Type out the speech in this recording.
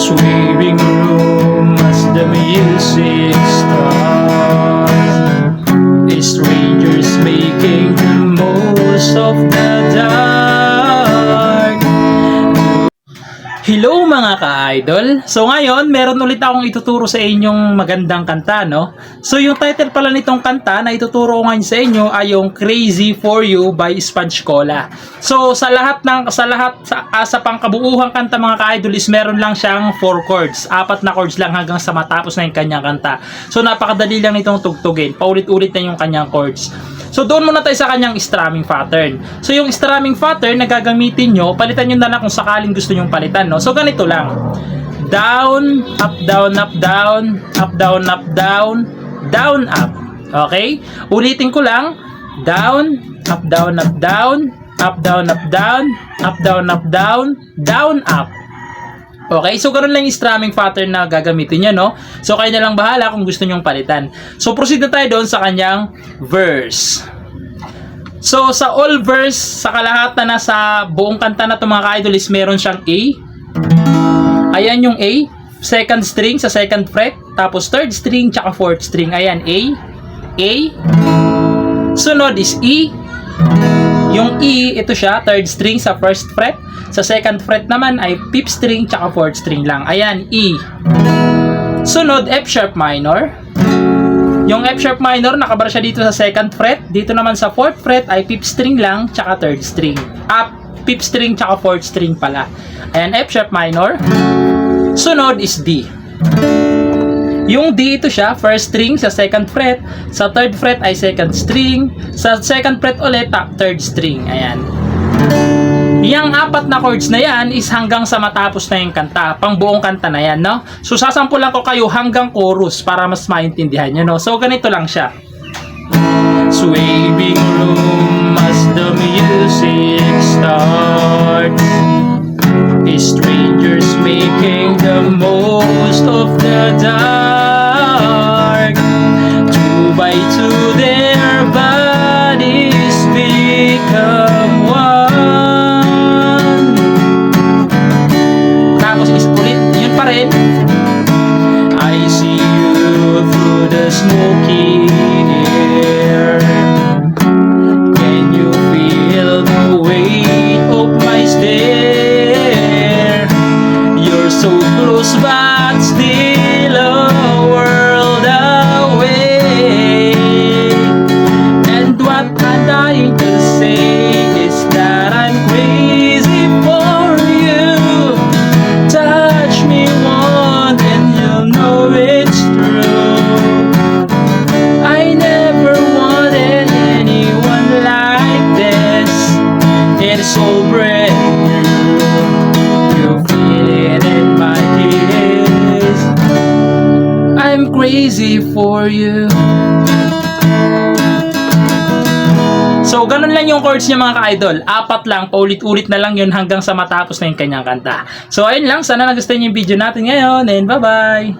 Sweeping room as the music starts. Strangers making the most of the dark. Hello mga ka-idol! So ngayon, meron ulit akong ituturo sa inyong magandang kanta, no? So yung title pala nitong kanta na ituturo ko ngayon sa inyo ay yung Crazy For You by Sponge Cola. So sa pangkabuuhang kanta mga ka-idol is meron lang siyang 4 chords. 4 na chords lang hanggang sa matapos na yung kanyang kanta. So napakadali lang nitong tugtugin. Paulit-ulit na yung kanyang chords. So doon muna tayo sa kanyang strumming pattern. So yung strumming pattern na gagamitin nyo, palitan nyo na lang kung sakaling gusto nyong palitan, no? So ganito lang. Down, up, down, up, down, up, down, up, down, down, up. Okay? Ulitin ko lang. Down, up, down, up, down, up, down, up, down, up, down, up, down, down, up. Okay, so ganoon lang yung strumming pattern na gagamitin nyo, no? So kayo na lang bahala kung gusto nyong palitan. So proceed na tayo doon sa kanyang verse. So sa all verse, sa kalahatan na sa buong kanta na ito mga ka-idol is meron siyang A. Ayan yung A, second string sa second fret, tapos third string tsaka fourth string. Ayan, A. Sunod is E. Yung E, ito siya, third string sa first fret. Sa second fret naman ay fifth string tsaka fourth string lang. Ayan, E. Sunod, F sharp minor. Yung F sharp minor, nakabar siya dito sa second fret. Dito naman sa fourth fret ay fifth string lang tsaka third string. Fifth string tsaka fourth string pala. Ayan, F sharp minor. Sunod is D. Yung D, ito siya, first string sa second fret. Sa third fret ay second string. Sa second fret ulit, third string. Ayan. Yang 4 na chords na yan is hanggang sa matapos na yung kanta. Pang buong kanta na yan, no? So, sasampulan ko kayo hanggang chorus para mas maintindihan nyo, no? So, ganito lang siya. Swaying room as the music starts. Strangers making the most of the dark. 2 by 2 their bodies become one. Tapos ulit, yun pa rin. I see you through the smoky air. Can you feel the weight of my stare? You're so close but still a world away. And what I'm dying to say is that I'm crazy for you. Touch me once and you'll know it's true. I never wanted anyone like this. It's so brand new. You feel it in my kiss. I'm crazy for you. So, ganun lang yung chords niya mga ka-idol. 4 lang, paulit-ulit na lang yun hanggang sa matapos na yung kanyang kanta. So, ayun lang. Sana nagustuhan niyo yung video natin ngayon. And bye-bye!